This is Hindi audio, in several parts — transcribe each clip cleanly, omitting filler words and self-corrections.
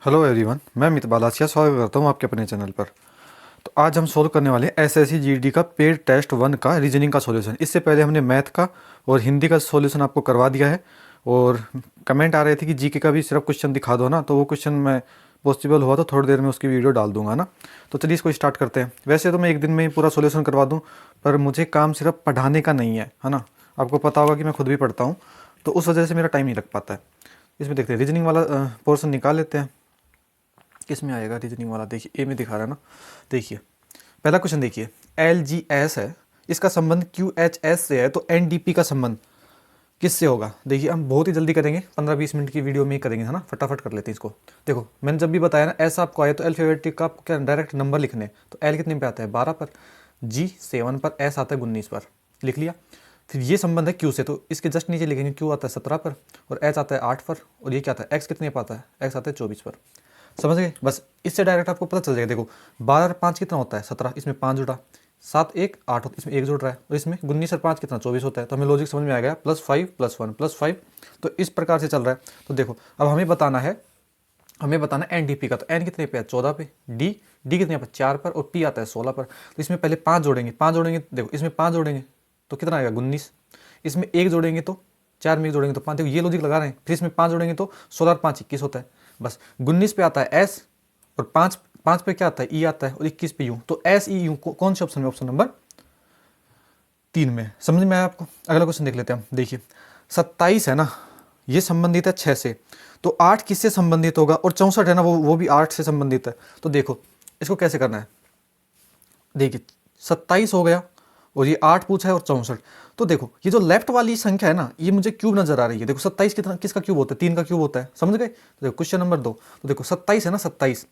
हेलो एवरीवन, मैं अमित बालासिया स्वागत करता हूँ आपके अपने चैनल पर। तो आज हम सोल्व करने वाले हैं एसएससी जीडी का पेड टेस्ट 1 का रीजनिंग का सॉल्यूशन। इससे पहले हमने मैथ का और हिंदी का सॉल्यूशन आपको करवा दिया है। और कमेंट आ रहे थे कि जीके का भी सिर्फ क्वेश्चन दिखा दो ना, तो वो क्वेश्चन मैं पॉसिबल हुआ तो थोड़ी देर में उसकी वीडियो डाल दूंगा ना। तो चलिए इसको स्टार्ट करते हैं। वैसे तो मैं एक दिन में ही पूरा सोल्यूशन करवा दूँ, पर मुझे काम सिर्फ पढ़ाने का नहीं है ना। आपको पता होगा कि मैं खुद भी पढ़ता हूँ, तो उस वजह से मेरा टाइम नहीं लग पाता है। इसमें देखते हैं, रीजनिंग वाला पोर्सन निकाल लेते हैं। किस में आएगा रीजनिंग वाला? देखिए ए में दिखा रहा है ना। देखिए पहला क्वेश्चन देखिए, एल जी एस है, इसका संबंध क्यू एच एस से है, तो एन डी पी का संबंध किससे होगा? देखिए हम बहुत ही जल्दी करेंगे, 15-20 मिनट की वीडियो में ही करेंगे, है ना। फटाफट कर लेते हैं इसको। देखो मैंने जब भी बताया ना, ऐसा आपको आया तो अल्फाबेटिक का आपको क्या डायरेक्ट नंबर लिखने हैं। तो एल कितने पे आता है? 12 पर, जी 7 पर, एस आता है 19 पर। लिख लिया। फिर ये संबंध है क्यू से, तो इसके जस्ट नीचे लिखेंगे क्यू आता है 17 पर और एच आता है 8 पर। और ये क्या आता है? एक्स कितने पर आता है? एक्स आता है 24 पर। समझ गए? बस इससे डायरेक्ट आपको पता चल जाएगा। देखो 12 और 5 कितना होता है? 17। इसमें 5 जुड़ा, 7 1 8 होता है, इसमें 1 जुड़ रहा है। और इसमें 19 और 5 कितना? 24 होता है। तो हमें लॉजिक समझ में आ गया, +5 +1 +5। तो इस प्रकार से चल रहा है। तो देखो अब हमें बताना है एनडीपी का। तो एन कितने पे है? 14 पे। डी कितने पे? 4 पर। और पी आता है 16 पर। तो इसमें पहले 5 जोड़ेंगे, 5 जोड़ेंगे, देखो इसमें 5 जोड़ेंगे तो कितना आएगा? 19। इसमें 1 जोड़ेंगे तो 4 में 1 जोड़ेंगे तो 5। देखो ये लॉजिक लगा रहे हैं। फिर इसमें 5 जोड़ेंगे तो 16 और 5 21 होता है। बस 19 पे आता है एस, और 5 5 पे क्या आता है? ई आता है, और 21 पे यू। तो एस ई यू कौन से ऑप्शन में? ऑप्शन नंबर 3 में। समझ में आया आपको? अगला क्वेश्चन देख लेते हैं हम। देखिए 27 है ना, ये संबंधित है 6 से, तो 8 किससे संबंधित होगा? और 64 है ना, वो भी 8 से संबंधित है। तो देखो इसको कैसे करना है। देखिए 27 हो गया, और ये 8 पूछा है, और 64। तो देखो ये जो लेफ्ट वाली संख्या है ना, ये मुझे क्यूब नजर आ रही है। देखो 27 किसका क्यूब होता है? 3 का क्यूब होता है। समझ गए? तो देखो क्वेश्चन नंबर 2। तो देखो 27 है ना, 27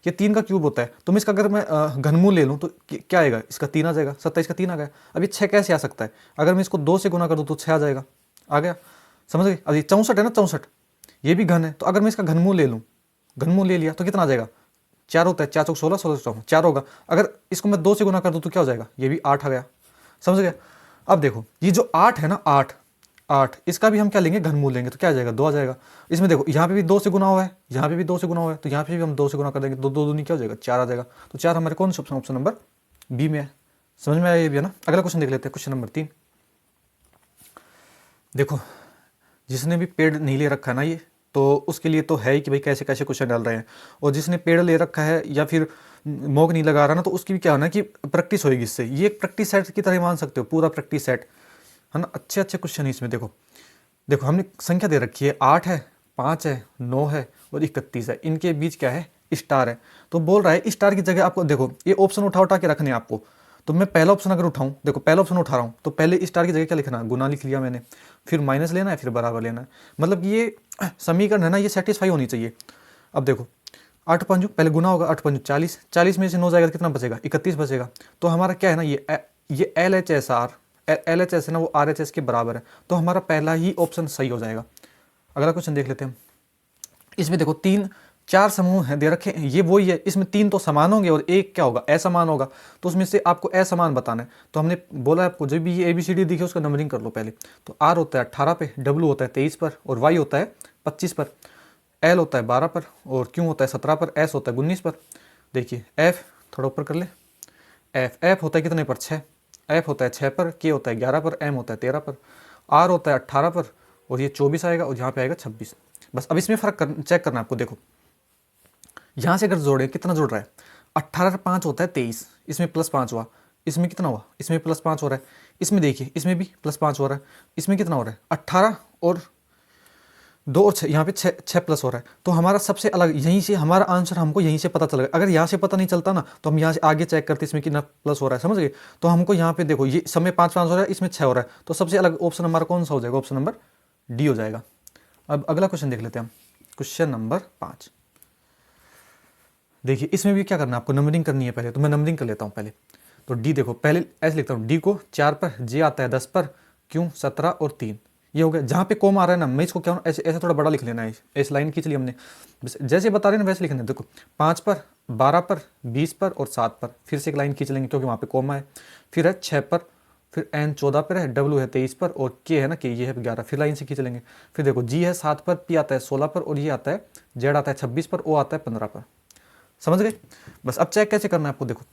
ये 3 का क्यूब होता है। तो मैं इसका अगर मैं घनमूल ले लूँ तो क्या आएगा? इसका 3 आ जाएगा। 27 का 3 आ गया। अब ये 6 कैसे आ सकता है? अगर मैं इसको 2 से गुना कर दूँ तो 6 आ जाएगा। आ गया? समझ गए? अब ये 64 है ना, 64 ये भी घन है। तो अगर मैं इसका घनमूल ले लूँ, घनमूल ले लिया तो कितना आ जाएगा? 4 होता है। 4 चौक 16, 16 चौक 4 होगा। अगर इसको मैं 2 से गुना कर दूँ तो क्या हो जाएगा? ये भी 8 आ गया। समझ गया? अब देखो ये जो 8 है ना, 8 8 इसका भी हम क्या लेंगे? घनमूल लेंगे। तो क्या आ जाएगा? 2 आ जाएगा। इसमें देखो यहाँ पे भी 2 से गुना हुआ है, यहाँ पे भी 2 से गुना हुआ है, तो यहाँ पे भी हम 2 से गुना कर देंगे। 2 2 दूनी क्या हो जाएगा? 4 आ जाएगा। तो 4 हमारे कौन से ऑप्शन? ऑप्शन नंबर बी में है। समझ में आया ये भी, है ना। अगला क्वेश्चन देख लेते हैं, क्वेश्चन नंबर 3। देखो जिसने भी पेड़ नहीं ले रखा है ना, ये तो उसके लिए तो है ही कि भाई कैसे कैसे क्वेश्चन डाल रहे हैं। और जिसने पेड़ ले रखा है या फिर मॉक नहीं लगा रहा ना, तो उसकी भी क्या होना है कि प्रैक्टिस होगी इससे। ये एक प्रैक्टिस सेट की तरह मान सकते हो, पूरा प्रैक्टिस सेट, है ना। अच्छे अच्छे क्वेश्चन है इसमें। देखो देखो हमने संख्या दे रखी है, 8 है, 5 है, 9 है और 31 है। इनके बीच क्या है? स्टार है। तो बोल रहा है स्टार की जगह आपको, देखो ये ऑप्शन उठा उठा के रखने हैं आपको। तो मैं पहला ऑप्शन अगर उठाऊं, देखो पहला ऑप्शन उठा रहा हूं, तो पहले स्टार की जगह क्या लिखना है? गुना लिख लिया मैंने। फिर माइनस लेना है, फिर बराबर लेना है। मतलब ये समीकरण है ना, ये सेटिस्फाई होनी चाहिए। अब देखो 8 पंजू पहले गुना होगा, 8 पंजू 40, 40 में से 9 जाएगा तो कितना बचेगा? 31 बचेगा। तो हमारा क्या है ना, ये L H S R, L H S है ना, वो आर एच एस के बराबर है। तो हमारा पहला ही ऑप्शन सही हो जाएगा। अगला क्वेश्चन देख लेते हैं। इसमें देखो 4 समूह हैं दे रखे हैं, ये वही है। इसमें 3 तो समान होंगे और एक क्या होगा? असमान होगा। तो उसमें से आपको असमान बताना है। तो हमने बोला आपको, जब भी ये ABCD दिखे उसका नंबरिंग कर लो पहले। तो आर होता है 18 पे, डब्ल्यू होता है 23 पर, और वाई होता है 25 पर, एल होता है 12 पर, और क्यू होता है 17 पर, एस होता है 19 पर। देखिए एफ थोड़ा ऊपर कर ले। एफ होता है कितने पर? 6। एफ होता है 6 पर, के होता है 11 पर, एम होता है 13 पर, आर होता है 18 पर, और ये 24 आएगा, और यहाँ पे आएगा 26। बस अब इसमें फर्क चेक करना है आपको। देखो यहाँ से अगर जोड़े, कितना जोड़ रहा है? 18 और 5 होता है 23, इसमें +5 हुआ, इसमें कितना हुआ? इसमें +5 हो रहा है। इसमें देखिए इसमें भी +5 हो रहा है। इसमें कितना हो रहा है? 18 और 2 और 6, यहाँ पे 6 प्लस हो रहा है। तो हमारा सबसे अलग यहीं से हमारा आंसर हमको यहीं से पता चलेगा। अगर यहाँ से पता नहीं चलता ना, तो हम यहाँ से आगे चेक करते इसमें कितना प्लस हो रहा है। समझ गए? तो हमको यहाँ पे देखो ये सब में 5 5 हो रहा है, इसमें 6 हो रहा है। तो सबसे अलग ऑप्शन हमारा कौन सा हो जाएगा? ऑप्शन नंबर डी हो जाएगा। अब अगला क्वेश्चन देख लेते हैं हम, क्वेश्चन नंबर 5। देखिए इसमें भी क्या करना है आपको? नंबरिंग करनी है पहले। तो मैं नंबरिंग कर लेता हूँ पहले। तो डी देखो पहले ऐसे लिखता हूँ, डी को 4 पर, जे आता है 10 पर, क्यों 17 और 3। ये हो गया। जहाँ पे कॉमा आ रहा है ना, मैं इसको क्या ऐसे ऐसे थोड़ा बड़ा लिख लेना है। इस लाइन खींच ली हमने, जैसे बता रहे हैं ना वैसे लिखना है। देखो 5 पर, 12 पर, 20 पर और 7 पर, फिर से एक लाइन खींच लेंगे क्योंकि वहाँ पे कॉमा है। फिर है 6 पर, फिर एन 14 पर है, डब्ल्यू है 23 पर और के है ना के ये है 11, फिर लाइन से खींच लेंगे। फिर देखो जी है 7 पर, पी आता है 16 पर और ये आता है जेड आता है 26 पर, ओ आता है 15 पर। समझ गए? बस अब चेक कैसे करना है आपको, देखो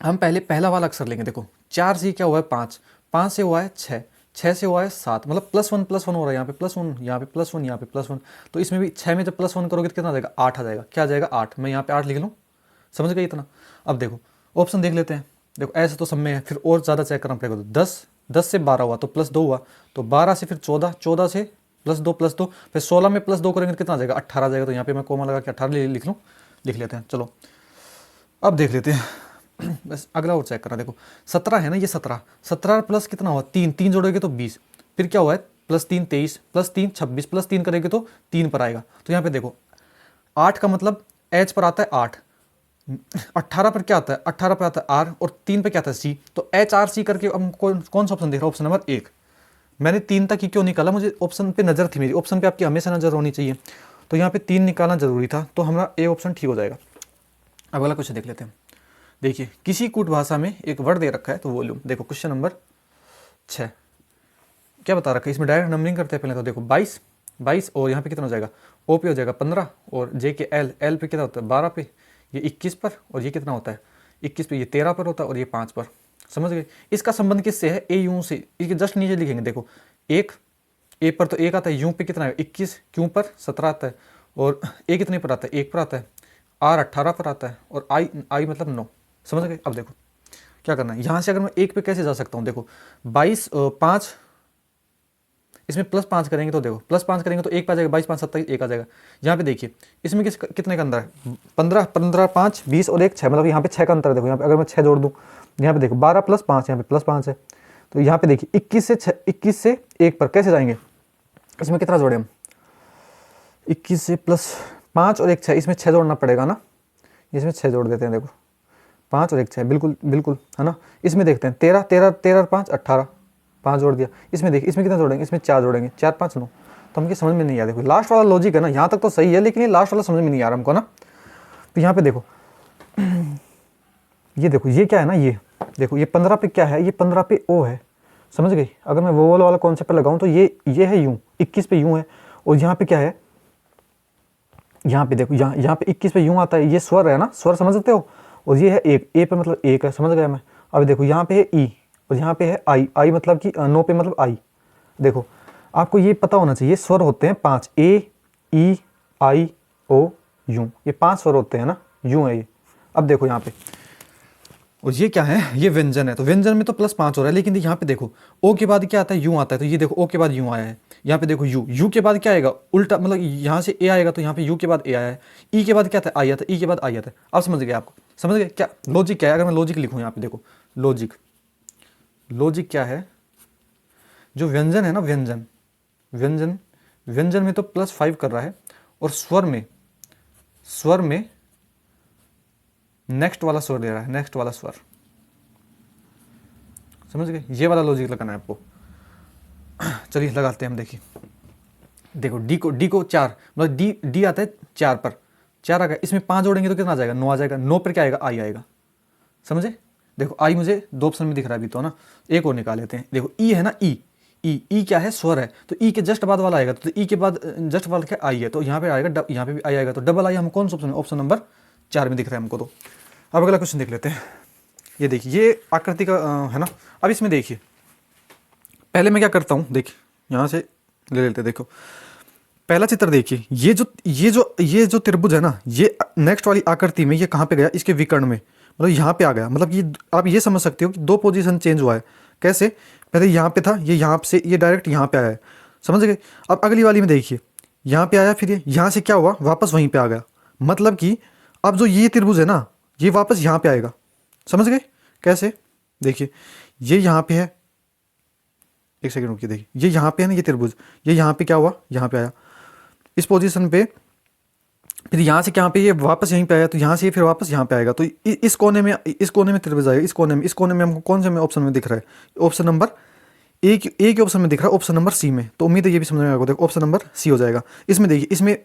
हम पहले पहला वाला अक्षर लेंगे। देखो 4 से क्या हुआ है 5, 5 से हुआ है 6, 6 से हुआ है 7, मतलब +1 हो रहा है यहाँ पे +1, यहाँ पे +1, यहाँ पे +1। तो इसमें भी 6 में जब +1 करोगे तो कितना आ जाएगा 8 आ जाएगा। क्या आ जाएगा 8, मैं यहाँ पे 8 लिख लूँ। समझ गए इतना? अब देखो ऑप्शन देख लेते हैं। देखो ऐसे तो सब में है, फिर और ज़्यादा चेक करना पड़ेगा। तो 10 से 12 हुआ तो +2 हुआ, तो 12 से फिर 14, 14 से +2, फिर 16 में +2 करेंगे तो कितना आ जाएगा 18 आ जाएगा। तो यहाँ पे मैं कोमा लगा के 18 लिख लूँ, लिख लेते हैं। चलो अब देख लेते हैं। बस अगला और चेक करना। देखो 17 है ना, ये 17 प्लस कितना हुआ 3, 3 जोड़ोगे तो 20, फिर क्या हुआ है +3 23, +3 26, +3 करेंगे तो 3 पर आएगा। तो यहाँ पे देखो 8 का मतलब एच पर आता है 8, 18 पर क्या आता है 18 पर आता है आर, और 3 पे क्या आता है सी। तो एच आर सी करके अब कौन सा ऑप्शन देख रहा हूँ? Option number 1। मैंने 3 तक ही क्यों निकाला, मुझे ऑप्शन पे नज़र थी मेरी। ऑप्शन पे आपकी हमेशा नज़र होनी चाहिए, तो यहाँ पे 3 निकालना जरूरी था, तो हमारा ए ऑप्शन ठीक हो जाएगा। अब अगला क्वेश्चन देख लेते हैं। देखिए किसी कूट भाषा में एक वर्ड दे रखा है, तो वॉल्यूम। देखो क्वेश्चन नंबर 6 क्या बता रखा है, इसमें डायरेक्ट नंबरिंग करते हैं पहले। तो देखो 22 और यहाँ पे कितना हो जाएगा, ओ पे हो जाएगा 15, और जे के एल पे कितना होता है 12 पे, ये 21 पर, और ये कितना होता है 21 पे, ये 13 पर होता है, और ये 5 पर। समझ गए? इसका संबंध किससे है? ए यू से। इसके जस्ट नीचे लिखेंगे। देखो एक ए पर तो 1 आता है, यू पे कितना है 21, क्यू पर 17 आता है, और ए कितने पर आता है 1 पर आता है, आर 18 पर आता है, और आई मतलब 9। समझ गए? अब देखो क्या करना है, यहाँ से अगर मैं 1 पे कैसे जा सकता हूँ, देखो 5 इसमें +5 करेंगे तो देखो +5 करेंगे तो 1 पे आ जाएगा, 22 5 27 1 आ जाएगा। यहाँ पे देखिए इसमें कितने का अंतर है, 15 5 20 और 1 6, मतलब यहाँ पे 6 का अंतर है। देखो यहाँ पे अगर मैं 6 जोड़ दूँ, यहाँ पे देखो 12 + 5, यहाँ पे +5 है। तो यहाँ पे देखिए 21 से 1 पर कैसे जाएंगे, इसमें कितना जोड़े हम, 21 से +5 और 1 6, इसमें 6 जोड़ना पड़ेगा ना, इसमें 6 जोड़ देते हैं। देखो 5 और 1 6, बिल्कुल बिल्कुल है ना। इसमें देखते हैं 13 और 5 18, 5 जोड़ दिया। इसमें देखिए इसमें कितना जोड़ेंगे, इसमें 4 जोड़ेंगे, 4 5 9। तो हमको समझ में नहीं आया। देखो लास्ट वाला लॉजिक है ना, यहाँ तक तो सही है, लेकिन ये लास्ट वाला समझ में नहीं आ रहा हमको ना। तो यहाँ पे देखो ये देखो ये क्या है ना, ये देखो ये 15 पे क्या है, ये 15 पे ओ है। समझ गई? अगर मैं वो वाला कॉन्सेप्ट लगाऊं तो ये है यूं, 21 पे यूं है, और यहाँ पे क्या है, यहाँ पे देखो यहाँ पे 21 पे यूं आता है, ये स्वर है ना, स्वर समझ सकते हो। और ये है एक, ए पे मतलब 1 है। समझ गया मैं? अब देखो यहाँ पे है ई, और यहाँ पे है आई मतलब कि 9 पे मतलब आई। देखो आपको ये पता होना चाहिए, स्वर होते हैं 5, ए ई आई ओ यूं, ये 5 स्वर होते हैं ना, यूं है ये। अब देखो यहाँ पे, और ये क्या है, ये व्यंजन है, तो व्यंजन में तो +5 हो रहा है, लेकिन यहाँ पे देखो ओ के बाद क्या आता है, यूं आता है। तो ये देखो ओ के बाद यूं आया है, यहाँ पे देखो यू के बाद क्या आएगा उल्टा, मतलब यहाँ से ए आएगा, तो यहाँ पे यू के बाद ए आया है, ई के बाद क्या था आई आता है, ई के बाद आई आता है। अब समझ गए? आपको समझ गए क्या लॉजिक क्या है? अगर मैं लॉजिक लिखूँ यहाँ पे, देखो लॉजिक क्या है, जो व्यंजन है ना, व्यंजन में तो +5 कर रहा है, और स्वर में नेक्स्ट वाला स्वर दे रहा है, नेक्स्ट वाला स्वर। समझ गए? ये वाला लॉजिक लगाना है आपको। चलिए लगाते हैं हम। देखिए देखो डी को 4, मतलब डी आता है 4 पर, 4 आ गया, इसमें 5 जोड़ेंगे तो कितना आ जाएगा 9 आ जाएगा, 9 पर क्या आएगा आई आएगा। समझे? देखो आई मुझे 2 ऑप्शन में दिख रहा है अभी तो ना, एक और निकाल लेते हैं। देखो ई है ना, ई क्या है, स्वर है, तो ई के जस्ट बाद वाला आएगा, तो ई के बाद जस्ट वाला क्या आई है, तो यहाँ पे आएगा, यहाँ पे भी आई आएगा, तो डबल आई हम कौन सा ऑप्शन, ऑप्शन नंबर 4 में दिख रहा है हमको। तो अब अगला क्वेश्चन देख लेते हैं। ये देखिए ये आकृति का है ना। अब इसमें देखिए पहले मैं क्या करता हूँ, देखिए यहाँ से ले लेते हैं। देखो पहला चित्र देखिए, ये जो त्रिभुज है ना, ये नेक्स्ट वाली आकृति में ये कहाँ पे गया, इसके विकर्ण में, मतलब यहाँ पे आ गया। मतलब ये आप ये समझ सकते हो कि 2 पोजीशन चेंज हुआ है। कैसे? पहले यहाँ पे था, ये यहाँ से ये डायरेक्ट यहाँ पे आया है। समझ गए? अब अगली वाली में देखिए यहाँ पे आया, फिर ये यहाँ से क्या हुआ, वापस वहीं पे आ गया। मतलब कि अब जो ये त्रिभुज है ना, ये वापस यहाँ पे आएगा। समझ गए? कैसे? देखिए ये यहाँ पे है, एक सेकंड रुकिए, देखिए ये यहाँ पे है ना, ये त्रिभुज, ये यहाँ पे क्या हुआ, यहाँ पे आया इस पोजीशन पे, फिर यहाँ से क्या पे ये वापस यहीं पे आया, तो यहाँ से फिर वापस यहाँ पे आएगा। तो इस कोने में त्रिभुज आएगा, इस कोने में हमको कौन से में ऑप्शन में दिख रहा है, ऑप्शन नंबर ए के ऑप्शन में दिख रहा है, ऑप्शन नंबर सी में। तो उम्मीद है ये भी समझ में आएगा। देखो ऑप्शन नंबर सी हो जाएगा। इसमें देखिए, इसमें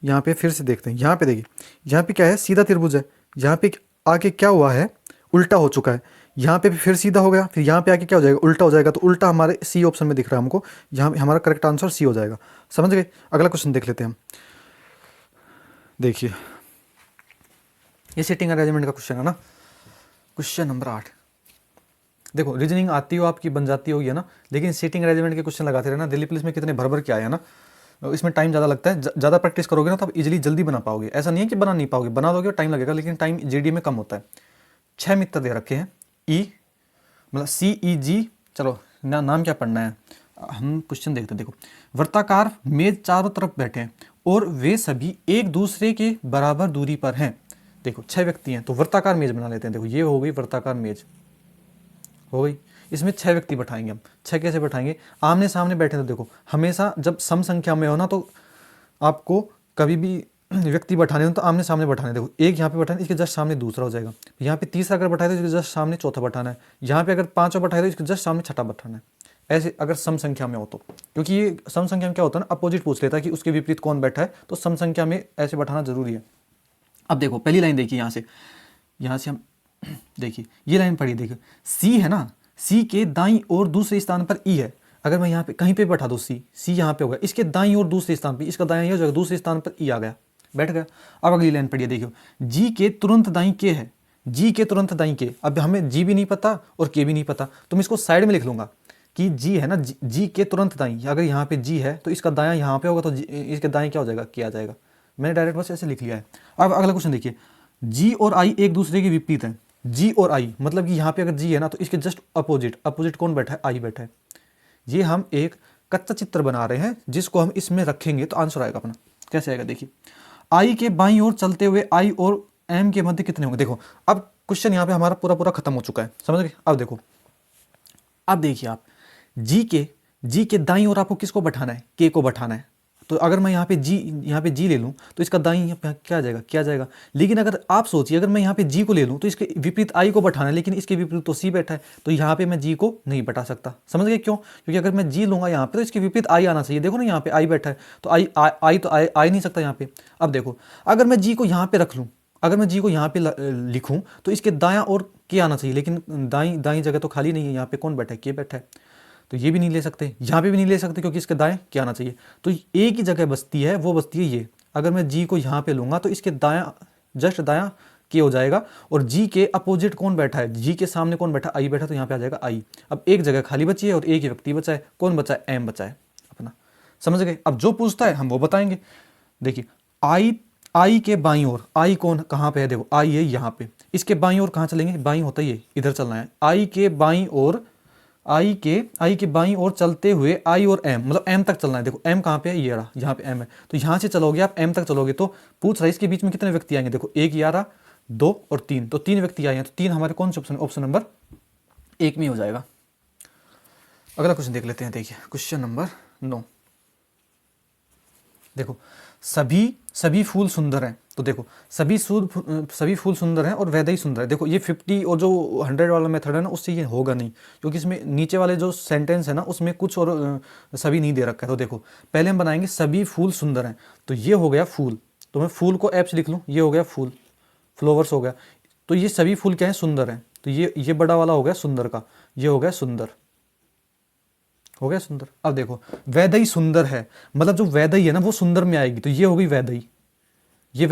यहाँ पे फिर से देखते हैं, यहाँ पे देखिए, यहाँ पे क्या है, सीधा त्रिभुज है, यहाँ पे आके क्या हुआ है, उल्टा हो चुका है। यहाँ पे भी फिर सीधा हो गया, फिर यहाँ पे आके क्या हो जाएगा, उल्टा हो जाएगा। तो उल्टा हमारे सी ऑप्शन में दिख रहा है हमको, यहाँ पे हमारा करेक्ट आंसर सी हो जाएगा। समझ गए। अगला क्वेश्चन देख लेते हैं हम। देखिए ये सिटिंग अरेंजमेंट का क्वेश्चन है ना, क्वेश्चन नंबर 8। देखो रीजनिंग आती हो आपकी, बन जाती होगी है ना, लेकिन सीटिंग अरेंजमेंट के क्वेश्चन लगाते रहना। दिल्ली पुलिस में कितने भर भर के आए हैं ना, इसमें टाइम ज़्यादा लगता है। ज़्यादा प्रैक्टिस करोगे ना तो आप इजीली जल्दी बना पाओगे। ऐसा नहीं है कि बना नहीं पाओगे, बना दोगे टाइम लगेगा, लेकिन टाइम जीडी में कम होता है। 6 मित्र दे रखे हैं, ई मतलब CEG, चलो नाम क्या पढ़ना है, हम क्वेश्चन देखते हैं। देखो वृत्ताकार मेज चारों तरफ बैठे हैं और वे सभी एक दूसरे के बराबर दूरी पर हैं। देखो 6 व्यक्ति हैं तो वृत्ताकार मेज बना लेते हैं। देखो ये हो गई वृत्ताकार मेज हो गई, इसमें 6 व्यक्ति बैठाएंगे हम। 6 कैसे बैठाएंगे, आमने सामने बैठे। तो देखो हमेशा जब सम संख्या में हो ना तो आपको कभी भी व्यक्ति बैठाने हो तो आमने सामने बैठाने। देखो एक यहाँ पे बैठाना, इसके जस्ट सामने दूसरा हो जाएगा। यहाँ पे तीसरा अगर बैठाए तो इसके जस्ट सामने चौथा बैठाना है। यहाँ पे अगर पांचवा बैठाए तो इसके जस्ट सामने छठा बैठाना है। ऐसे अगर सम संख्या में हो तो, क्योंकि ये सम संख्या में क्या होता है ना, अपोजिट पूछ लेता है कि उसके विपरीत कौन बैठा है, तो सम संख्या में ऐसे बैठाना जरूरी है। अब देखो पहली लाइन देखिए, यहाँ से हम देखिए ये लाइन पढ़िए। देखिए सी है ना, सी के दाईं और दूसरे स्थान पर ई है। अगर मैं यहाँ पे कहीं पे बैठा दूँ, सी यहाँ पे होगा, इसके दाईं और दूसरे स्थान पे, इसका दायां ये हो जाएगा, दूसरे स्थान पर ई आ गया, बैठ गया। अब अगली लाइन पढ़िए। देखियो जी के तुरंत दाईं के है, जी के तुरंत दाईं के। अब हमें जी भी नहीं पता और के भी नहीं पता, तो मैं इसको साइड में लिख लूंगा कि जी है ना, जी के तुरंत दाईं। अगर यहाँ पे जी है तो इसका दायां यहाँ पे होगा, तो इसके दाएं क्या हो जाएगा, के आ जाएगा। मैंने डायरेक्ट बस ऐसे लिख लिया है। अब अगला क्वेश्चन देखिए, जी और आई एक दूसरे के विपरीत हैं। जी और आई मतलब कि यहाँ पे अगर जी है ना तो इसके जस्ट अपोजिट कौन बैठा है, आई बैठा है। ये हम एक कच्चा चित्र बना रहे हैं जिसको हम इसमें रखेंगे तो आंसर आएगा अपना। कैसे आएगा देखिए, आई के बाईं ओर चलते हुए आई और एम के मध्य कितने होंगे। देखो अब क्वेश्चन यहाँ पे हमारा पूरा खत्म हो चुका है, समझ गए। अब देखो, अब देखिए आप जी के दाईं ओर आपको किसको बैठाना है, के को बैठाना है। तो अगर मैं यहाँ पे जी ले लूँ तो इसका दाईं यहाँ पे क्या आ जाएगा। लेकिन अगर आप सोचिए, अगर मैं यहाँ पे जी को ले लूँ तो इसके विपरीत आई को बैठाना है, लेकिन इसके विपरीत तो सी बैठा है, तो यहाँ पे मैं जी को नहीं बैठा सकता। समझ गए क्यों, क्योंकि अगर मैं जी लूँगा यहाँ पे तो इसके विपरीत आई आना चाहिए। देखो ना यहाँ पे आई बैठा है, तो आई तो आ नहीं सकता यहाँ पे। अब देखो अगर मैं जी को यहाँ पे रख लूँ, अगर मैं जी को यहाँ पे लिखूँ तो इसके दायां और के आना चाहिए, लेकिन दाईं जगह तो खाली नहीं है, यहाँ पे कौन बैठा है, के बैठा है। तो ये भी नहीं ले सकते, यहाँ पे भी नहीं ले सकते, क्योंकि इसके दाएं क्या आना चाहिए। तो एक ही जगह बचती है, वो बचती है ये। अगर मैं जी को यहाँ पे लूँगा तो इसके दायां जस्ट दायां के हो जाएगा, और जी के अपोजिट कौन बैठा है, जी के सामने कौन बैठा, आई बैठा, तो यहाँ पे आ जाएगा आई। अब एक जगह खाली बची है और एक ही व्यक्ति बचा है, कौन बचा है, एम बचा है अपना। समझ गए। अब जो पूछता है हम वो बताएंगे। देखिए आई के बाईं ओर, आई कौन कहाँ पे है, देखो आई है यहाँ पे, इसके बाईं ओर कहाँ चलेंगे, बाईं होता है ये, इधर चलना है। आई के बाईं ओर, आई के बाईं ओर चलते हुए आई और एम मतलब एम तक चलना है। देखो एम कहाँ पे है, ये रहा, यहाँ पे एम है। तो यहाँ से चलोगे आप एम तक चलोगे तो पूछ रहा है इसके बीच में कितने व्यक्ति आएंगे। देखो एक, 11, 2 और 3, तो 3 व्यक्ति आए हैं। तो 3 हमारे कौन से ऑप्शन नंबर 1 में हो जाएगा। अगला क्वेश्चन देख लेते हैं। देखिए क्वेश्चन नंबर 9। देखो सभी फूल सुंदर हैं। तो देखो सभी फूल सुंदर हैं और वैदा ही सुंदर है। देखो ये 50 और जो 100 वाला मेथड है ना, उससे ये होगा नहीं, क्योंकि इसमें नीचे वाले जो सेंटेंस है ना उसमें कुछ और सभी नहीं दे रखा है। तो देखो पहले हम बनाएंगे सभी फूल सुंदर हैं, तो ये हो गया फूल, तो मैं फूल को एप्स लिख लूँ, ये हो गया फूल, फ्लावर्स हो गया। तो ये सभी फूल क्या है, सुंदर हैं। तो ये बड़ा वाला हो गया सुंदर का, ये हो गया सुंदर, हो गया सुंदर। अब देखो वैदई सुंदर है, मतलब जो वैदई है ना वो सुंदर में आएगी, तो ये हो गई वैदई, ये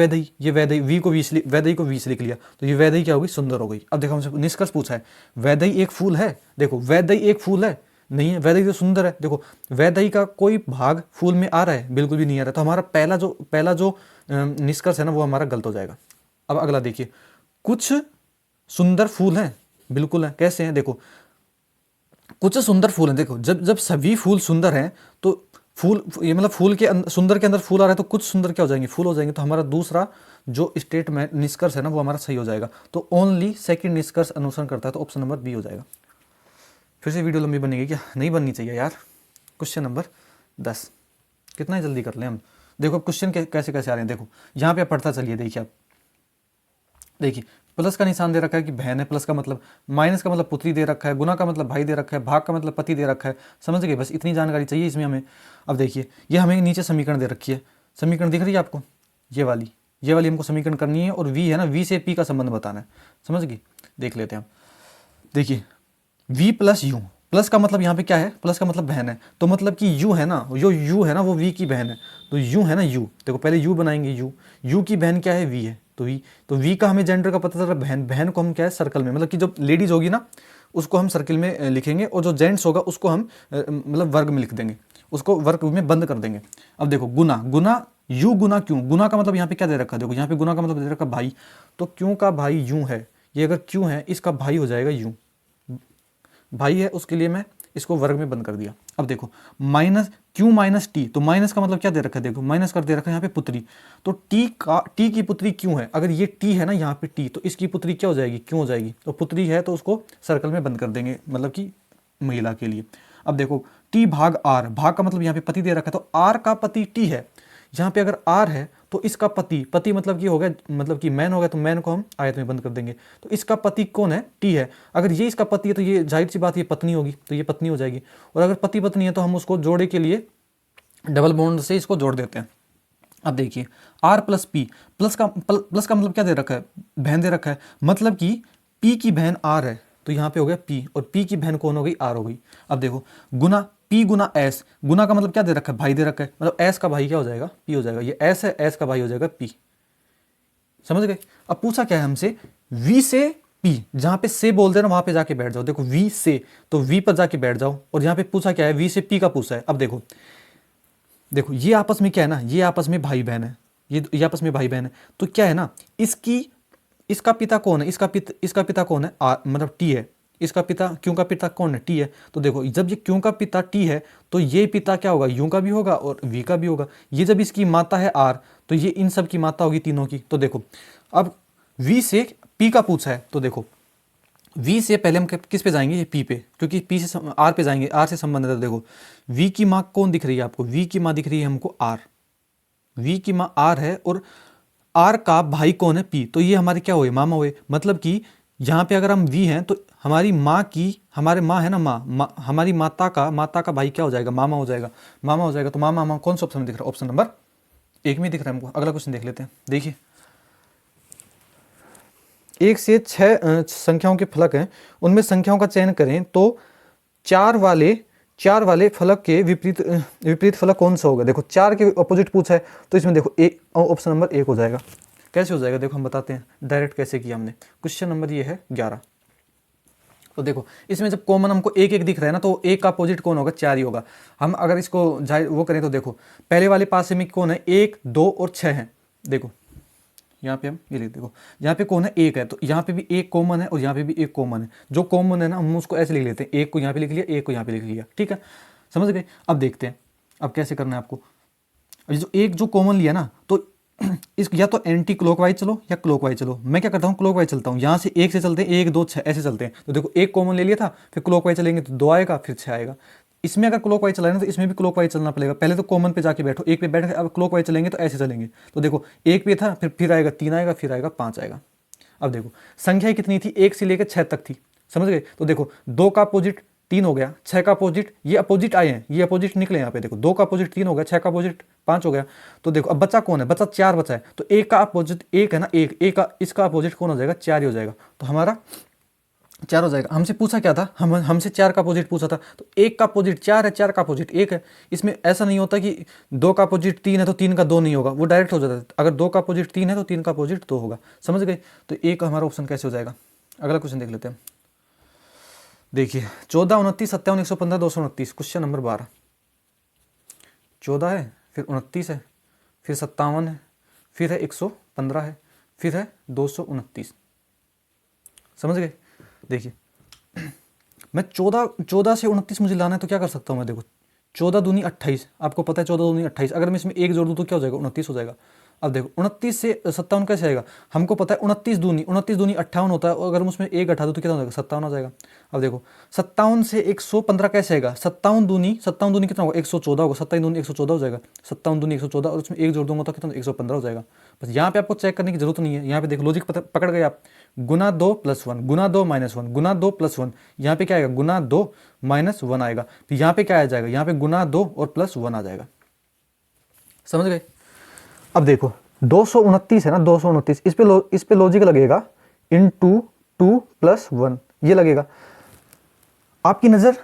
वैदई वी को वैदई को वी से लिख लिया, तो ये वैदई क्या होगी, सुंदर हो गई। अब देखो हमसे निष्कर्ष पूछा है, वैदई एक फूल है। देखो वैदई एक फूल है नहीं है, वैदई तो सुंदर है। देखो वैदई का कोई भाग फूल में आ रहा है, बिल्कुल भी नहीं आ रहा, तो हमारा पहला जो निष्कर्ष है ना वो हमारा गलत हो जाएगा। अब अगला देखिए, कुछ सुंदर फूल हैं, बिल्कुल है। कैसे हैं, देखो कुछ सुंदर फूल हैं। देखो जब सभी फूल सुंदर हैं तो फूल, ये मतलब फूल के अंदर, सुंदर के अंदर फूल आ रहा है, तो कुछ सुंदर क्या हो जाएंगे, फूल हो जाएंगे। तो हमारा दूसरा जो स्टेटमेंट निष्कर्ष है ना वो हमारा सही हो जाएगा। तो ओनली सेकंड निष्कर्ष अनुसरण करता है, तो ऑप्शन नंबर बी हो जाएगा। फिर से वीडियो लंबी बनेगी क्या, नहीं बननी चाहिए यार। क्वेश्चन नंबर 10, कितना ही जल्दी कर लें हम। देखो अब क्वेश्चन कैसे कैसे आ रहे हैं। देखो यहाँ पे पढ़ता चलिए। देखिए आप देखिए प्लस का निशान दे रखा है कि बहन है, प्लस का मतलब, माइनस का मतलब पुत्री दे रखा है, गुना का मतलब भाई दे रखा है, भाग का मतलब पति दे रखा है। समझ गए, बस इतनी जानकारी चाहिए इसमें हमें। अब देखिए ये हमें नीचे समीकरण दे रखी है, समीकरण दिख रही है आपको, ये वाली हमको समीकरण करनी है, और वी है ना, वी से पी का संबंध बताना है। समझ गई, देख लेते हैं हम। देखिए v प्लस यू, प्लस का मतलब यहाँ पे क्या है, प्लस का मतलब बहन है, तो मतलब कि u है ना, जो u है ना वो v की बहन है, तो u है ना u, देखो पहले u बनाएंगे, u की बहन क्या है, v है, तो v का हमें जेंडर का पता चल रहा है, बहन को हम क्या है सर्कल में, मतलब कि जो लेडीज होगी ना उसको हम सर्किल में लिखेंगे, और जो जेंट्स होगा उसको हम मतलब वर्ग में लिख देंगे, उसको वर्ग में बंद कर देंगे। अब देखो गुना, यू गुना क्यों, गुना का मतलब यहाँ पे क्या दे रखा है, देखो यहाँ पे गुना का मतलब दे रखा भाई, तो क्यों का भाई यूं है, ये अगर क्यों है इसका भाई हो जाएगा यूं, भाई है उसके लिए मैं इसको वर्ग में बंद कर दिया। अब देखो माइनस क्यू माइनस टी, तो माइनस का मतलब क्या दे रखा है, देखो माइनस कर दे रखा है यहाँ पे पुत्री, तो टी की पुत्री क्यों है, अगर ये टी है ना यहाँ पे टी, तो इसकी पुत्री क्या हो जाएगी, क्यों हो जाएगी, तो पुत्री है तो उसको सर्कल में बंद कर देंगे, मतलब कि महिला के लिए। अब देखो टी भाग आर, भाग का मतलब यहाँ पे पति दे रखा है, तो आर का पति टी है, यहाँ पे अगर आर है तो इसका पति मतलब कि हो गया, मतलब कि मैन हो गया, तो मैन को हम आयत में बंद कर देंगे, तो इसका पति कौन है, टी है, अगर ये इसका पति है तो ये जाहिर सी बात ये पत्नी होगी, तो ये पत्नी हो जाएगी, और अगर पति पत्नी है तो हम उसको जोड़े के लिए डबल बॉन्ड से इसको जोड़ देते हैं। अब देखिए आर प्लस पी, प्लस का मतलब क्या दे रखा है, बहन दे रखा है, मतलब कि पी की बहन आर है, तो यहाँ पे हो गया पी, और पी की बहन कौन हो गई, आर हो गई। अब देखो गुना पी गुना एस, गुना का मतलब क्या दे रखा है, भाई दे रखा है, मतलब एस का भाई क्या हो जाएगा, पी हो जाएगा, ये एस है, एस का भाई हो जाएगा पी, समझ गए। अब पूछा क्या है हमसे, वी से पी, जहां पे से बोलते हैं ना वहां पे जाके बैठ जाओ, देखो वी से, तो वी पर जाके बैठ जाओ, और यहाँ पे पूछा क्या है, वी से पी का पूछा है। अब देखो ये आपस में क्या है ना, ये आपस में भाई बहन है, ये आपस में भाई बहन है, तो क्या है ना, इसका पिता कौन है, इसका पिता कौन है, मतलब टी है, इसका पिता क्यों का पिता कौन है, टी है, तो देखो जब ये क्यों का पिता टी है तो ये पिता क्या होगा, यू का भी होगा और वी का भी होगा, ये जब इसकी माता है आर तो ये इन सब की माता होगी तीनों की। तो देखो अब वी से पी का पूछा है, तो देखो वी से पहले हम किस पे जाएंगे, ये पी पे, क्योंकि पी से आर पे जाएंगे, आर से संबंधित है। देखो वी की माँ कौन दिख रही है आपको, वी की माँ दिख रही है हमको आर, वी की माँ आर है, और आर का भाई कौन है, पी, तो ये हमारे क्या हुए, मामा हुए, मतलब कि यहाँ पे अगर हम वी हैं तो हमारी माँ की, हमारे माँ है ना हमारी माता का भाई क्या हो जाएगा, मामा हो जाएगा, तो मामा कौन सा ऑप्शन में दिख रहा है, ऑप्शन नंबर 1 में दिख रहा है हमको। अगला क्वेश्चन देख लेते हैं, देखिए 1 से 6 संख्याओं के फलक हैं, उनमें संख्याओं का चयन करें तो चार वाले फलक के विपरीत फलक कौन सा होगा। देखो 4 के अपोजिट पूछा है, तो इसमें देखो ऑप्शन नंबर 1 हो जाएगा। कैसे हो जाएगा, देखो हम बताते हैं डायरेक्ट कैसे किया हमने। क्वेश्चन नंबर ये है 11, तो देखो इसमें जब कॉमन हमको 1 दिख रहा है ना, तो 1 का अपोजिट कौन होगा, 4 ही होगा। हम अगर इसको वो करें तो देखो पहले वाले पासे में कौन है, 1 2 और 6 है, देखो यहाँ पे हम ये लिख, देखो यहाँ पे कौन है, 1 है, तो यहाँ पे भी 1 कॉमन है और यहाँ पे भी 1 कॉमन है, जो कॉमन है ना हम उसको ऐसे लिख लेते हैं, 1 को यहाँ पे लिख लिया, 1 को यहाँ पे लिख लिया, ठीक है, समझ गए। अब देखते हैं अब कैसे करना है आपको। जो एक जो कॉमन लिया ना, तो इस या तो एंटी क्लॉकवाइज चलो या क्लॉकवाइज चलो। मैं क्या करता हूँ, क्लॉकवाइज चलता हूँ, यहाँ से 1 से चलते हैं, 1 2 6 ऐसे चलते हैं। तो देखो 1 कॉमन ले लिया था, फिर क्लॉकवाइज चलेंगे तो 2 आएगा, फिर 6 आएगा। इसमें अगर क्लॉकवाइज चलाना तो इसमें भी क्लॉकवाइज चलना पड़ेगा। पहले तो कॉमन पे जाके बैठो, 1 पे बैठ, अब क्लॉकवाइज चलेंगे तो ऐसे चलेंगे। तो देखो 1 पे था, फिर आएगा 3 आएगा, फिर आएगा 5 आएगा। अब देखो संख्या कितनी थी, 1 से लेकर 6 तक थी, समझ गए। तो देखो 2 का अपोजिट 3 हो गया, 6 का अपोजिट, ये अपोजिट आए हैं, ये अपोजिट निकले यहाँ पे, देखो 2 का अपोजिट 3 हो गया, 6 का अपोजिट 5 हो गया। तो देखो अब बचा कौन है, बचा 4 बचा है, तो 1 का अपोजिट 1 है ना, 1 का इसका अपोजिट कौन हो जाएगा, 4 ही हो जाएगा, तो हमारा 4 हो जाएगा। हमसे पूछा क्या था, हमसे 4 का अपोजिट पूछा था, तो 1 का अपोजिट 4 है, 4 का अपोजिट 1 है। इसमें ऐसा नहीं होता कि 2 का अपोजिट 3 है तो 3 का 2 नहीं होगा, वो डायरेक्ट हो जाता है। अगर 2 का अपोजिट 3 है तो 3 का अपोजिट 2 होगा, समझ गए। तो 1 हमारा ऑप्शन कैसे हो जाएगा। अगला क्वेश्चन देख लेते हैं, देखिए 14 29 57 115 229, क्वेश्चन नंबर 12। 14 है, फिर 29 है, फिर 57 है, फिर है 115 है, फिर है 229, समझ गए। देखिए मैं 14 से 29 मुझे लाना है, तो क्या कर सकता हूँ मैं, देखो 14 दूनी 28, आपको पता है 14 दूनी 28, अगर मैं इसमें 1 जोड़ दूँ तो क्या हो जाएगा, 29 हो जाएगा। अब देखो 29 से 57 कैसे आएगा, हमको पता है 29 दूनी 58 होता है, और अगर हम उसमें 1 हटा दो तो कितना हो जाएगा, 57 हो जाएगा। अब देखो 57 से 115 कैसे आएगा, 57 दूनी कितना होगा, 114 होगा, 27 दूनी 114 हो जाएगा, 57 दूनी 114, और उसमें 1 जोड़ दूंगा तो कितना, 115 हो जाएगा। बस यहाँ पे आपको चेक करने की जरूरत नहीं है, यहाँ पे देखो लॉजिक पकड़ गए आप, गुना 2 + 1, गुना 2 - 1, गुना 2 + 1, यहाँ पे क्या आएगा, गुना 2 - 1 आएगा, फिर यहाँ पे क्या आ जाएगा, यहाँ पे गुना 2 और +1 आ जाएगा, समझ गए। अब देखो 229 है ना, 229, इस पे लॉजिक लगेगा, इन 2 2 + 1, ये लगेगा। आपकी नज़र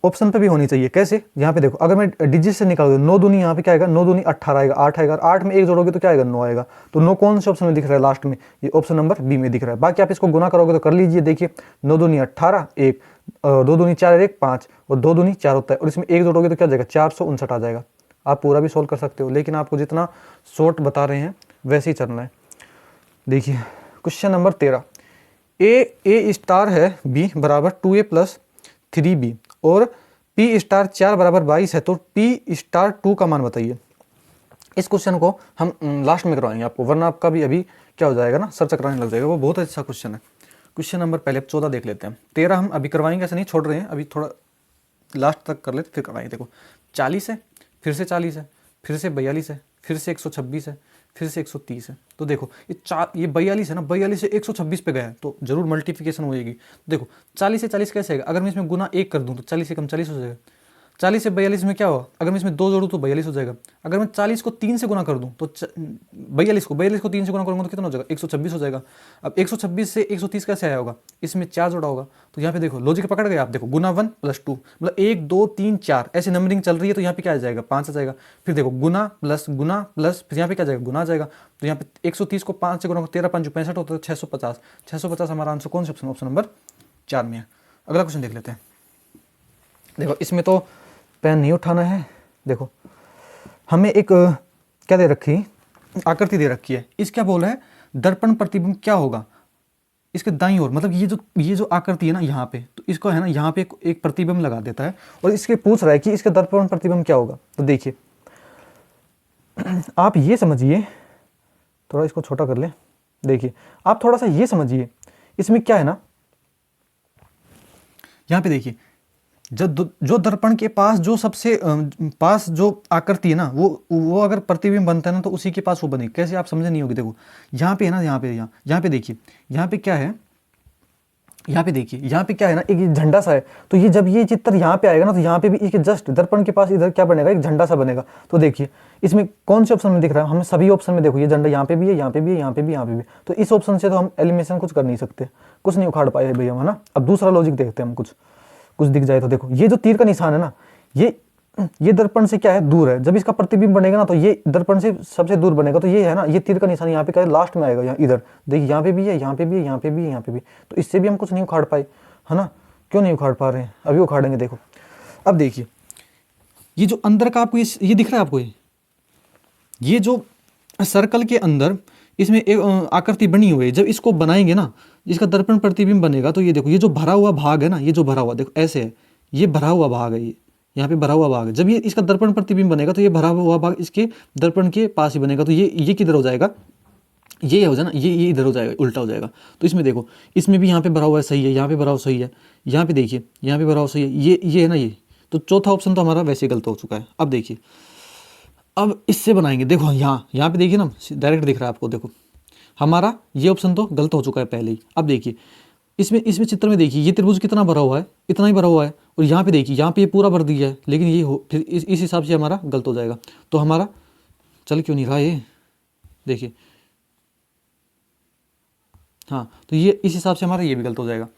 ऑप्शन पे भी होनी चाहिए। कैसे? यहाँ पे देखो, अगर मैं डिजिट से निकाल दूँ, 9 दूनी यहाँ पे क्या आएगा, 9 दूनी 18 आएगा, 8 आएगा, 8 में 1 जोड़ोगे तो क्या आएगा, 9 आएगा। तो 9 कौन से ऑप्शन में दिख रहा है लास्ट में, ये ऑप्शन नंबर बी में दिख रहा है। बाकी आप इसको गुना करोगे तो कर लीजिए, देखिए 9 दूनी 18, 1, 2 दूनी 4, 1 5, और 2 दूनी 4 होता है, और इसमें 1 जोड़ोगे तो क्या जाएगा, 459 आ जाएगा। आप पूरा भी सोल्व कर सकते हो, लेकिन आपको जितना शॉर्ट बता रहे हैं वैसे ही चलना है। देखिए क्वेश्चन नंबर 13, ए स्टार है बी बराबर 2a + 3b और पी स्टार 4 बराबर 22 है, तो पी स्टार 2 का मान बताइए। इस क्वेश्चन को हम लास्ट में करवाएंगे आपको, वरना आपका भी अभी क्या हो जाएगा ना, सर चकराने लग जाएगा। वो बहुत अच्छा क्वेश्चन है। क्वेश्चन नंबर पहले 14 देख लेते हैं। 13 हम अभी करवाएंगे, ऐसे नहीं छोड़ रहे हैं, अभी थोड़ा लास्ट तक कर लेते फिर करवाएंगे। देखो 40 है, फिर से 40 है, फिर से 42 है, फिर से 126 है, फिर से 130 है। तो देखो ये 42 है ना, 42 से 126 पे गया है तो जरूर मल्टीप्लिकेशन होएगी। देखो 40 से 40 कैसे आएगा, अगर मैं इसमें गुना 1 कर दूं तो 40 से कम 40 हो जाएगा। 40 से 42 में क्या होगा, अगर मैं इसमें 2 जोड़ूँ तो 42 हो जाएगा। अगर मैं 40 को 3 से गुना कर दूँ तो 42 को 3 से गुना करूँगा तो कितना हो जाएगा, 126 हो जाएगा। अब 126 से 130 कैसे आया होगा, इसमें 4 जोड़ा होगा। तो यहाँ पे देखो लॉजिक पकड़ गए आप। देखो गुना 1 + 2 मतलब 1 2 3 4 ऐसे नंबरिंग चल रही है, तो यहाँ पे क्या आ जाएगा, 5 आ जाएगा। फिर देखो गुना प्लस फिर यहाँ पे क्या जाएगा, गुना आ जाएगा। तो यहाँ पे 130 को 5 से गुना 13 5 65 होता है, 650। 650 हमारा आंसर कौन सा ऑप्शन नंबर 4 में है। अगला क्वेश्चन देख लेते हैं। देखो इसमें तो पेन नहीं उठाना है। देखो हमें एक क्या दे रखी, आकृति दे रखी है। इस क्या बोल रहा है, दर्पण प्रतिबिंब क्या होगा इसके दाईं ओर, मतलब ये जो आकृति है ना यहाँ पे, तो इसको है ना यहाँ पे एक प्रतिबिंब लगा देता है और इसके पूछ रहा है कि इसका दर्पण प्रतिबिंब क्या होगा। तो देखिए आप ये समझिए, थोड़ा इसको छोटा कर ले। देखिए आप थोड़ा सा ये समझिए, इसमें क्या है ना, यहाँ पे देखिए जो दर्पण के पास जो सबसे पास जो आकृति है ना, वो अगर प्रतिबिंब बनता है ना तो उसी के पास वो बनेगी। कैसे, आप समझे नहीं होगी। देखो यहाँ पे है ना, यहाँ पे देखिए, यहाँ पे क्या है, यहाँ पे देखिए, यहाँ पे क्या है ना, एक झंडा सा है। तो ये जब ये चित्र यहाँ पे आएगा ना, तो यहाँ पे भी इसके जस्ट दर्पण के पास इधर क्या बनेगा, एक झंडा सा बनेगा। तो देखिए इसमें कौन से ऑप्शन में दिख रहा है, हमें सभी ऑप्शन में देखो ये झंडा यहाँ पे भी है, यहाँ पे भी है, यहाँ पे भी, यहाँ पे भी। तो इस ऑप्शन से तो हम एलिमिनेशन कुछ कर नहीं सकते, कुछ नहीं उखाड़ पाए भैया, है ना। अब दूसरा लॉजिक देखते हैं हम, कुछ दिख जाए तो देखो ये जो तीर का निशान है ना, ये दर्पण से क्या है, दूर है। जब इसका प्रतिबिंब बनेगा ना तो ये दर्पण से सबसे दूर बनेगा। तो ये है ना, ये तीर का निशान यहाँ पे क्या है, लास्ट में आएगा, यहाँ इधर देखिए, यहाँ पे भी है, यहाँ पे भी है, यहाँ पे भी है, यहाँ पे भी। तो इससे भी हम कुछ नहीं उखाड़ पाए, है ना। क्यों नहीं उखाड़ पा रहे हैं, अभी उखाड़ेंगे। देखो अब देखिए ये जो अंदर का आपको ये दिख रहा है आपको, ये जो सर्कल के अंदर इसमें एक आकृति बनी हुई है। जब इसको बनाएंगे ना, इसका दर्पण प्रतिबिंब बनेगा, तो ये देखो ये जो भरा हुआ भाग है ना, ये जो भरा हुआ देखो ऐसे है, ये भरा हुआ भाग है, ये यहाँ पे भरा हुआ भाग है। जब ये इसका दर्पण प्रतिबिंब बनेगा तो ये भरा हुआ भाग इसके दर्पण के पास ही बनेगा। तो ये किधर हो जाएगा, ये हो जाए ना, ये इधर हो जाएगा, उल्टा हो जाएगा। तो इसमें देखो, इसमें भी यहाँ पे भरा हुआ है, सही है, यहाँ पे भरा हुआ सही है, यहाँ पे देखिए यहाँ पे भरा हुआ सही है, ये है ना ये। तो चौथा ऑप्शन तो हमारा वैसे गलत हो चुका है। अब देखिए, अब इससे बनाएंगे। देखो यहाँ पे देखिए ना, डायरेक्ट दिख रहा है आपको। देखो हमारा ये ऑप्शन तो गलत हो चुका है पहले ही। अब देखिए इसमें चित्र में देखिए, ये त्रिभुज कितना भरा हुआ है, इतना ही भरा हुआ है। और यहाँ पे देखिए, यहाँ पे ये पूरा भर दिया है, लेकिन ये फिर इस हिसाब से हमारा गलत हो जाएगा। तो हमारा चल क्यों नहीं रहा ये, देखिए हाँ, तो ये इस हिसाब से हमारा ये भी गलत हो जाएगा।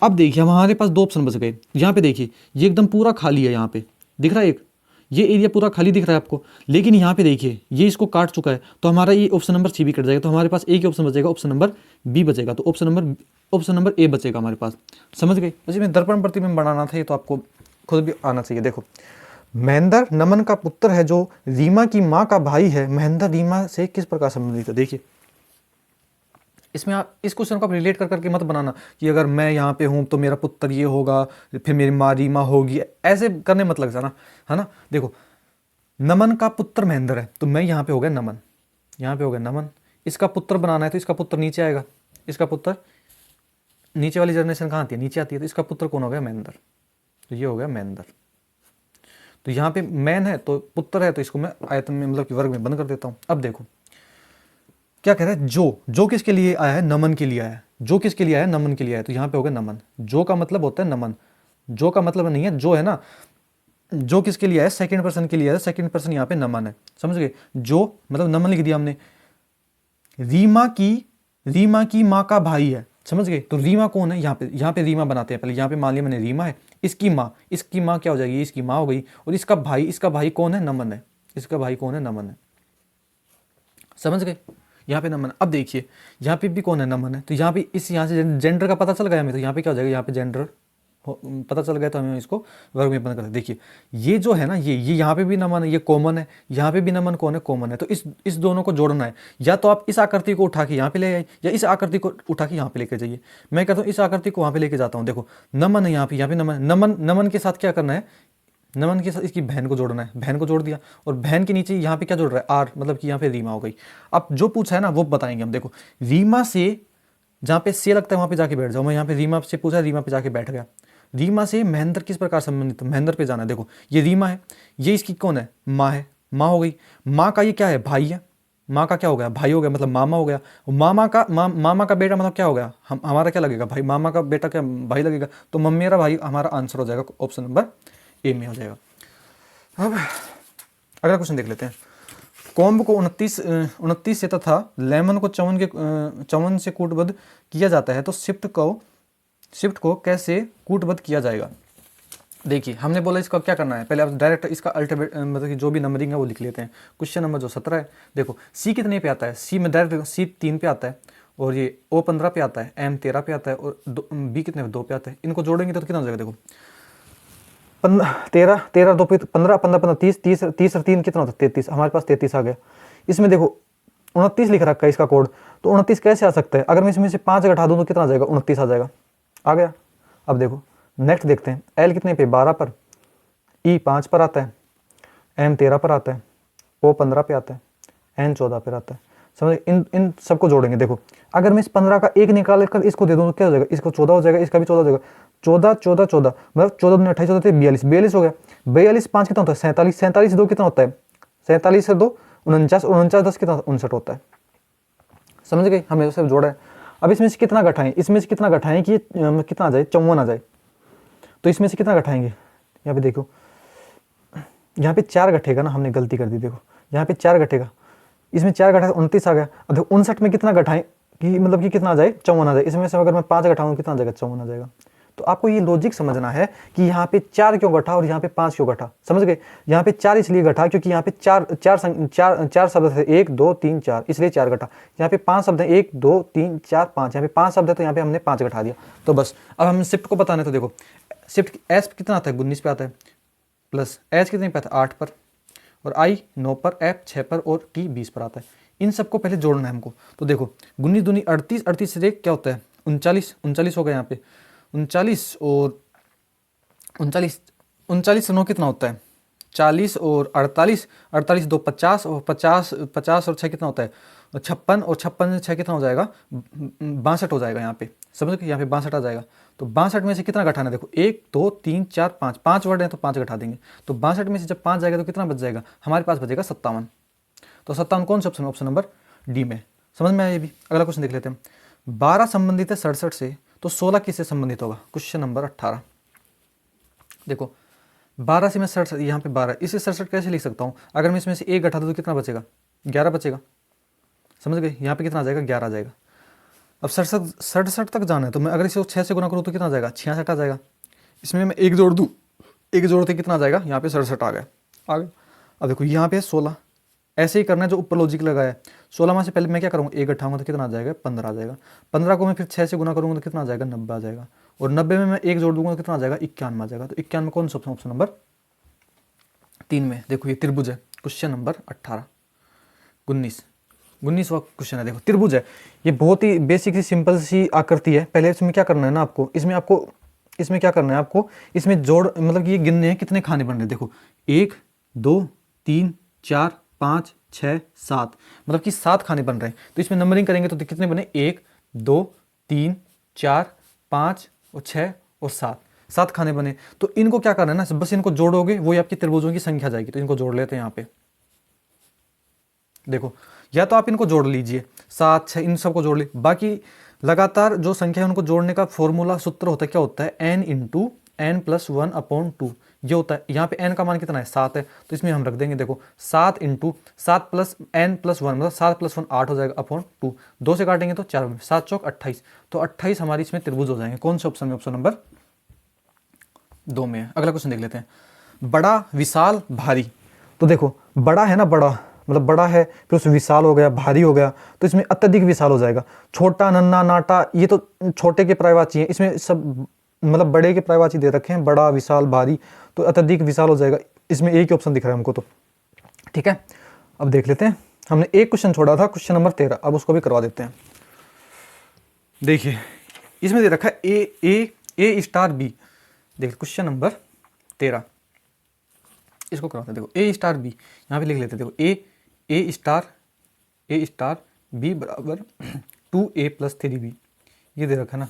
अब देखिए हमारे पास 2 ऑप्शन बच गए। यहाँ पे देखिए ये एकदम पूरा खाली है, यहाँ पे दिख रहा है एक, ये एरिया पूरा खाली दिख रहा है आपको। लेकिन यहाँ पे देखिए ये इसको काट चुका है, तो हमारा ये ऑप्शन नंबर सी भी कट जाएगा। तो हमारे पास एक ही ऑप्शन बचेगा, ऑप्शन नंबर बी बचेगा। तो ऑप्शन नंबर ए बचेगा हमारे पास। समझ गए। वैसे में दर्पण प्रतिबिंब बनाना था, ये तो आपको खुद भी आना चाहिए। देखो महेंद्र नमन का पुत्र है जो रीमा की माँ का भाई है, महेंद्र रीमा से किस प्रकार संबंधित है। देखिए इसमें आप इस क्वेश्चन को आप रिलेट कर करके मत बनाना कि अगर मैं यहाँ पे हूँ तो मेरा पुत्र ये होगा, फिर मेरी माँ रीमा होगी, ऐसे करने मत लग जाना, है ना। देखो नमन का पुत्र महेंद्र है, तो मैं यहाँ पे हो गया नमन, यहाँ पे हो गया नमन। इसका पुत्र बनाना है तो इसका पुत्र नीचे आएगा, इसका पुत्र नीचे वाली जनरेशन कहाँ आती है, नीचे आती है। तो इसका पुत्र कौन हो गया, महेंद्र। तो ये हो गया महेंद्र। तो यहाँ पे मैन है तो पुत्र है, तो इसको मैं आयतन में मतलब कि वर्ग में बंद कर देता हूँ। अब देखो क्या कह रहा है, जो किसके लिए आया है, नमन के लिए आया है। जो किसके लिए आया है, नमन के लिए आया है। तो यहाँ पे हो गया नमन। जो का मतलब होता है नमन, जो का मतलब नहीं है जो है ना, जो किसके लिए आया है, सेकंड पर्सन के लिए आया है। सेकंड पर्सन यहाँ पे नमन है, समझ गए। जो मतलब नमन लिख दिया हमने। रीमा की माँ का भाई है, समझ गए। तो रीमा कौन है, यहाँ पे रीमा बनाते हैं पहले। यहाँ पे मान लिया मैंने रीमा है, इसकी माँ क्या हो जाएगी, इसकी माँ हो गई। और इसका भाई कौन है, नमन है। इसका भाई कौन है, नमन है। समझ गए। यहाँ पे नमन। अब देखिए यहाँ पे भी कौन है, नमन है। तो यहाँ पे यहाँ से जेंडर का पता चल गया हमें। तो यहाँ पे क्या हो जाएगा, यहाँ पे जेंडर पता चल गया। तो हमें इसको वर्ग में बंद करते। देखिए ये जो है ना, ये यहाँ पे भी नमन है, ये कॉमन है। यहाँ पे भी नमन कौन है, कॉमन है। तो इस दोनों को जोड़ना है। या तो आप इस आकृति को उठा के यहाँ पे ले आए, या इस आकृति को उठा के यहाँ पे लेके जाइए। मैं कहता हूँ इस आकृति को वहाँ पे लेके जाता हूँ। देखो नमन है यहाँ पे नमन के साथ क्या करना है, नमन के साथ इसकी बहन को जोड़ना है। बहन को जोड़ दिया, और बहन के नीचे यहाँ पे क्या जोड़ रहा है, आर, मतलब कि यहाँ पे रीमा हो गई। अब जो पूछा है ना वो बताएंगे हम। देखो रीमा से जहाँ पे से लगता है वहाँ पे जाके बैठ जाओ। मैं यहाँ पे रीमा से पूछा, रीमा पे जाके बैठ गया। रीमा से महेंद्र किस प्रकार संबंधित, महेंद्र पे जाना है। देखो ये रीमा है, ये इसकी कौन है, माँ है। माँ हो गई। माँ का ये क्या है, भाई है। माँ का क्या हो गया, भाई हो गया, मतलब मामा हो गया। मामा का बेटा मतलब क्या हो गया, हमारा क्या लगेगा, भाई। मामा का बेटा क्या, भाई लगेगा। तो मेरा भाई हमारा आंसर हो जाएगा ऑप्शन नंबर ए में हो जाएगा। अब अगला क्वेश्चन देख लेते हैं। कॉम्ब को 29 से तथा लेमन को 54 से कूटबद्ध किया जाता है, तो शिफ्ट को कैसे कूटबद्ध किया जाएगा। देखिए हमने बोला इसका क्या करना है, पहले आप डायरेक्ट इसका अल्टीमेट मतलब कि जो भी नंबरिंग है वो लिख लेते हैं। क्वेश्चन नंबर जो 17 है, देखो सी कितने पे आता है, सी में डायरेक्ट सी 3 पे आता है, और ये ओ 15 पे आता है, एम 13 पे आता है, और बी कितने 2 पे आता है। इनको जोड़ेंगे तो कितना हो जाएगा, देखो 13 2 पे 15 15 30 और 3 कितना होता है, 33। हमारे पास 33 आ गया। इसमें देखो 29 लिख रखा है इसका कोड, तो 29 कैसे आ सकता है। अगर मैं इसमें से 5 घटा दूँ तो कितना आ जाएगा, 29 आ जाएगा। आ गया। अब देखो नेक्स्ट देखते हैं। एल कितने पे, 12 पर, ई 5 पर आता है, एम 13 पर आता है, ओ 15 पे आता है, एन 14 पर आता है। समझ, इन सबको जोड़ेंगे। देखो अगर मैं इस 15 का एक निकाल कर इसको दे दूँ तो क्या हो जाएगा, इसको 14 हो जाएगा, इसका भी 14 हो जाएगा। 14 14 14 मतलब 14 दूनी 28 होते हैं, 42 हो गया। 42 5 कितना होता है, 47। 47 2 कितना होता है, 47 से 2 49, 49 10 कितना, 59 होता है। समझ गए, हमने सब जोड़ा है। अब इसमें से कितना घटाएं, इसमें से कितना घटाएं कि कितना आ जाए, 54 आ जाए। तो इसमें से कितना घटाएंगे, यहाँ पे देखो, यहाँ पे 4 घटेगा ना, हमने गलती कर दी। देखो यहाँ पे 4 घटेगा, इसमें 4 घटा 29 आ गया। अब देखो 59 में कितना घटाएं कि मतलब कि कितना आ जाए, 54 आ जाए। इसमें से अगर मैं 5 घटाऊँ कितना आ जाएगा, 54 आ जाएगा। तो आपको ये लॉजिक समझना है कि यहाँ पे 4 क्यों घटा और यहाँ पे 5 क्यों घटा। समझ गए। यहाँ पे 4 इसलिए घटा क्योंकि यहाँ पे चार शब्द थे, 1 2 3 4, इसलिए 4 घटा। यहाँ पे 5 शब्द है, 1 2 3 4 5, यहाँ पे 5 शब्द है, तो यहाँ पे हमने 5 घटा दिया। तो बस अब हम शिफ्ट को बताने, तो देखो शिफ्ट एस कितना आता है, 19 पे आता है, प्लस एच कितने पे आता है, 8 पर, और आई 9 पर, एफ 6 पर, और टी 20 पर आता है। इन सबको पहले जोड़ना है हमको। तो देखो 19 दूनी 38, 38 से क्या होता है, 39 हो गया यहाँ पे 39, और 39 से 9 कितना होता है, 40, और 48 2 50, और 50 और 6 कितना होता है, 56, और 56 से 6 कितना हो जाएगा, 62 हो जाएगा। यहाँ पे समझ गए, यहाँ पे 62 आ जाएगा। तो 62 में से कितना घटाना है, देखो 1 2 3 4 5, 5 वर्ड है तो 5 घटा देंगे। तो 62 में से जब 5 जाएगा तो कितना बच जाएगा, हमारे पास बचेगा 57। तो 57 कौन सा ऑप्शन है, ऑप्शन नंबर डी में। समझ में आया ये भी। अगला क्वेश्चन देख लेते हैं। 12 संबंधित है 67 से, तो 16 किससे संबंधित होगा। Question number 18। देखो 12 से मैं 67, यहाँ पे 12, इसे 67 कैसे लिख सकता हूँ, अगर मैं इसमें से 1 घटा दूँ तो कितना बचेगा, 11 बचेगा। समझ गए, यहाँ पे कितना आ जाएगा, 11 आ जाएगा। अब 67 तक जाना है, तो मैं अगर इसे 6 से गुना करूँ तो कितना आ जाएगा, 66 आ जाएगा। इसमें मैं 1 जोड़ दूँ, 1 जोड़ते कितना आ जाएगा, यहाँ पे 67 आ गया। अब देखो यहाँ पे 16, ऐसे ही करना है जो ऊपर लॉजिक लगा है। 16 में से पहले मैं क्या करूँगा, 1 घटाऊंगा तो कितना आ जाएगा, 15 आ जाएगा। 15 को मैं फिर 6 से गुना करूँगा तो कितना आ जाएगा, 90 आ जाएगा। और 90 में मैं 1 जोड़ दूंगा तो कितना आ जाएगा, 91 आ जाएगा। तो 91 में कौन सा ऑप्शन, ऑप्शन नंबर 3 में। देखो ये त्रिभुज है, क्वेश्चन नंबर 18 19वां क्वेश्चन है। देखो त्रिभुज है, ये बहुत ही बेसिक सी सिंपल सी आकृति है। पहले इसमें क्या करना है ना आपको, इसमें क्या करना है आपको, इसमें जोड़ मतलब कि ये गिनने हैं कितने खाने बन रहे हैं। देखो 1 2 3 4 5 6 7, मतलब कि 7 खाने बन रहे हैं। तो इसमें नंबरिंग करेंगे तो कितने बने, 1 2 3 4 5 और 6 और 7 खाने बने। तो इनको क्या करना है ना, बस इनको जोड़ोगे वही आपकी त्रिभुजों की संख्या जाएगी। तो इनको जोड़ लेते हैं यहाँ पे। देखो या तो आप इनको जोड़ लीजिए, 7 6 इन सबको जोड़ ली। बाकी लगातार जो संख्या है उनको जोड़ने का फॉर्मूला सूत्र होता है, क्या होता है, n × n + 1/2। ये होता है। यहाँ पे n का मान कितना है 7 है, तो इसमें हम रख देंगे देखो 7 इंटू 7 प्लस n प्लस 1 मतलब 7 प्लस 1 8 हो जाएगा अपॉन 2, 2 से काटेंगे तो 4, 7 चौक 28, तो 28 हमारी इसमें त्रिभुज हो जाएंगे। कौन से ऑप्शन में? ऑप्शन नंबर 2 में है। अगला क्वेश्चन देख लेते हैं। बड़ा विशाल भारी, तो देखो बड़ा है ना, बड़ा मतलब बड़ा है, फिर उसमें विशाल हो गया, भारी हो गया, तो इसमें अत्यधिक विशाल हो जाएगा। छोटा, नन्ना, नाटा, ये तो छोटे के पर्यायवाची हैं, इसमें सब मतलब बड़े के पर्यायवाची दे रखे हैं, बड़ा, विशाल, भारी, तो अत्यधिक विशाल हो जाएगा। इसमें एक ही ऑप्शन दिख रहा है हमको, तो ठीक है। अब देख लेते हैं, हमने एक क्वेश्चन छोड़ा था, क्वेश्चन नंबर 13, अब उसको भी करवा देते हैं। देखिए इसमें दे रखा है ए स्टार बी। देखिए क्वेश्चन नंबर 13, इसको करवाते हैं। देखो ए स्टार बी, यहाँ पे लिख लेते हैं। देखो ए स्टार बी बराबर 2a प्लस 3b, ये दे रखा है ना।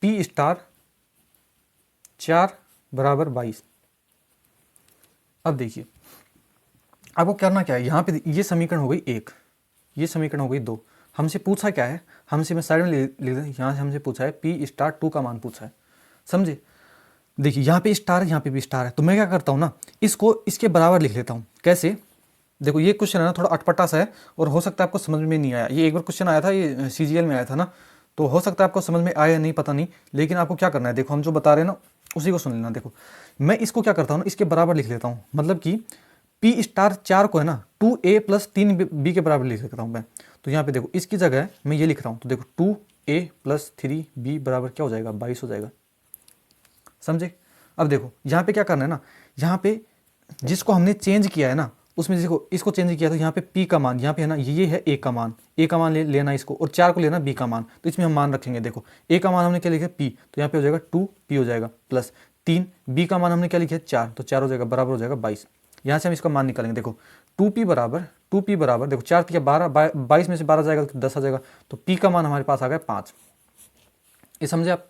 पी स्टार 4 बराबर 22। अब देखिए आपको करना क्या है, यहाँ पे ये समीकरण हो गई 1, ये समीकरण हो गई 2। हमसे पूछा क्या है, हमसे मैं साइड में लिख दें, यहाँ से हमसे पूछा है पी स्टार 2 का मान पूछा है, समझे। देखिए यहाँ पे स्टार है, यहाँ पे भी स्टार है, तो मैं क्या करता हूँ ना, इसको इसके बराबर लिख लेता हूँ। कैसे? देखो ये क्वेश्चन है ना थोड़ा अटपटा सा है, और हो सकता है आपको समझ में नहीं आया। ये एक बार क्वेश्चन आया था, ये CGL में आया था ना, तो हो सकता है आपको समझ में आया नहीं, पता नहीं, लेकिन आपको क्या करना है, देखो हम जो बता रहे हैं ना उसी को सुन लेना। देखो मैं इसको क्या करता हूँ ना, इसके बराबर लिख लेता हूँ, मतलब कि पी स्टार 4 को है ना 2a प्लस 3b के बराबर लिख सकता हूँ मैं। तो यहाँ पे देखो इसकी जगह मैं ये लिख रहा हूँ, तो देखो 2a प्लस 3b बराबर क्या हो जाएगा, 22 हो जाएगा, समझे। अब देखो यहाँ पे क्या करना है ना, यहाँ पे जिसको हमने चेंज किया है ना, उसमें देखो इसको चेंज किया, तो यहाँ पे p का मान, यहाँ पे है ना ये है a का मान, लेना इसको, और 4 को लेना b का मान, तो इसमें हम मान रखेंगे। देखो a का मान हमने क्या लिखा p, तो यहाँ पे हो जाएगा 2p हो जाएगा, प्लस 3 b का मान हमने क्या लिखा है 4, तो 4 हो जाएगा, बराबर हो जाएगा 22। यहाँ से हम इसका मान निकालेंगे। देखो 2p बराबर देखो 4 या 12, 22 में से 12 जाएगा तो 10 आ जाएगा, तो p का मान हमारे पास आ गया 5। ये समझे आप,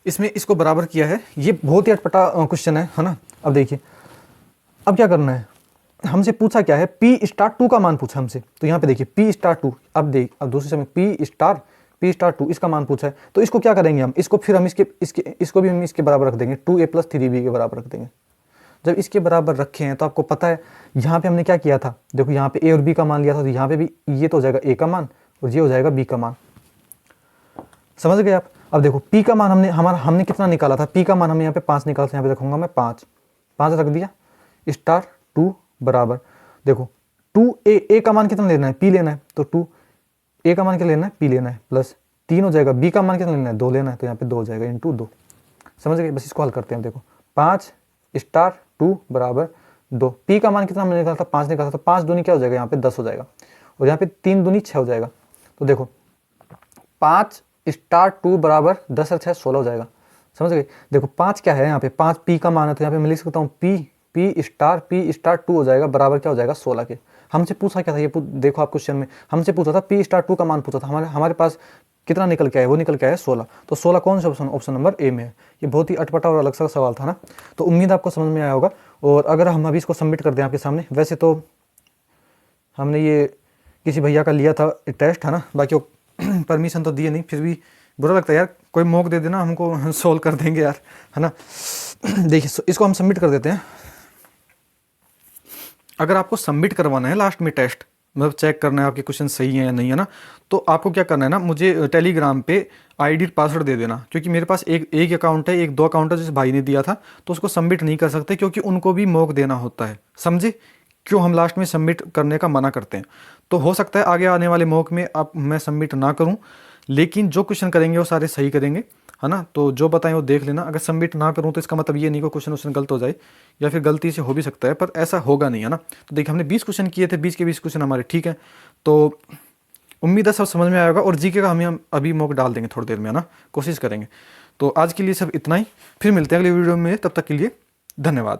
इसमें इसको बराबर किया है। ये बहुत ही अटपटा क्वेश्चन है ना। अब देखिए अब क्या करना है, हमसे पूछा क्या है, पी स्टार 2 का मान पूछा हमसे, तो यहाँ पे देखिए पी स्टार 2, अब दूसरे समय पी स्टार 2 इसका मान पूछा है, तो इसको क्या करेंगे हम, इसको फिर हम इसको भी हम इसके बराबर रख देंगे, 2a प्लस 3b के बराबर रख देंगे। जब इसके बराबर रखे हैं तो आपको पता है यहाँ पे हमने क्या किया था, देखो यहाँ पे a और b का मान लिया था, तो यहाँ पे भी ये तो हो जाएगा a का मान और ये हो जाएगा b का मान, समझ गए आप। अब देखो p का मान हमने कितना निकाला था, p का मान हमने यहाँ पे 5 निकाला था, यहाँ पे रखूंगा मैं 5 रख दिया, स्टार 2 बराबर देखो 2a का मान कितना लेना है, p लेना है, तो 2a का मान क्या लेना है, p लेना है, प्लस 3 हो जाएगा, b का मान कितना लेना है 2 लेना है, तो यहाँ पे 2 हो जाएगा इंटू 2, समझ गए। बस इसको हल करते हैं। देखो 5 स्टार 2 बराबर 2, p का मान कितना हमने निकाला था 5 निकाला था, तो 5 दूनी क्या हो जाएगा, यहाँ पे 10 हो जाएगा, और यहाँ पे 3 दूनी 6 हो जाएगा। तो देखो 5 स्टार 2 बराबर 10 और 6 16 हो जाएगा, समझ गए। देखो 5 क्या है, यहाँ पे 5 p का मान है, तो यहाँ पे मैं लिख सकता हूँ p स्टार 2 हो जाएगा, बराबर क्या हो जाएगा 16 के। हमसे पूछा क्या था, ये देखो आप क्वेश्चन में हमसे पूछा था p स्टार 2 का मान पूछा था, हमारे पास कितना निकल के आया, वो निकल के आया 16, तो 16 कौन सा ऑप्शन नंबर ए में है। ये बहुत ही अटपटा और अलग सा सवाल था ना, तो उम्मीद आपको समझ में आया होगा। और अगर हम अभी इसको सबमिट कर दें आपके सामने, वैसे तो हमने ये किसी भैया का लिया था टेस्ट है ना, बाकी वो परमिशन तो दिए नहीं, फिर भी बुरा लगता है यार, कोई मौका दे देना हमको, सोल्व कर देंगे यार, है ना। देखिए इसको हम सबमिट कर देते हैं। अगर आपको सबमिट करवाना है लास्ट में टेस्ट, मतलब चेक करना है आपके क्वेश्चन सही है या नहीं है ना, तो आपको क्या करना है ना, मुझे टेलीग्राम पे आईडी पासवर्ड दे देना, क्योंकि मेरे पास एक अकाउंट है, 1-2 अकाउंट है जिस भाई ने दिया था, तो उसको सबमिट नहीं कर सकते क्योंकि उनको भी मौका देना होता है, समझे। क्यों हम लास्ट में सबमिट करने का मना करते हैं। तो हो सकता है आगे आने वाले मौके में आप मैं सबमिट ना करूँ, लेकिन जो क्वेश्चन करेंगे वो सारे सही करेंगे, है ना। तो जो बताएं वो देख लेना। अगर सबमिट ना करूँ तो इसका मतलब ये नहीं कि क्वेश्चन गलत हो जाए, या फिर गलती से हो भी सकता है, पर ऐसा होगा नहीं, है ना। तो देखिए हमने 20 क्वेश्चन किए थे, 20 के 20 क्वेश्चन हमारे ठीक है। तो उम्मीद है सब समझ में आएगा, और जीके का हम अभी मौका डाल देंगे थोड़ी देर में, है ना, कोशिश करेंगे। तो आज के लिए सब इतना ही, फिर मिलते हैं अगली वीडियो में, तब तक के लिए धन्यवाद।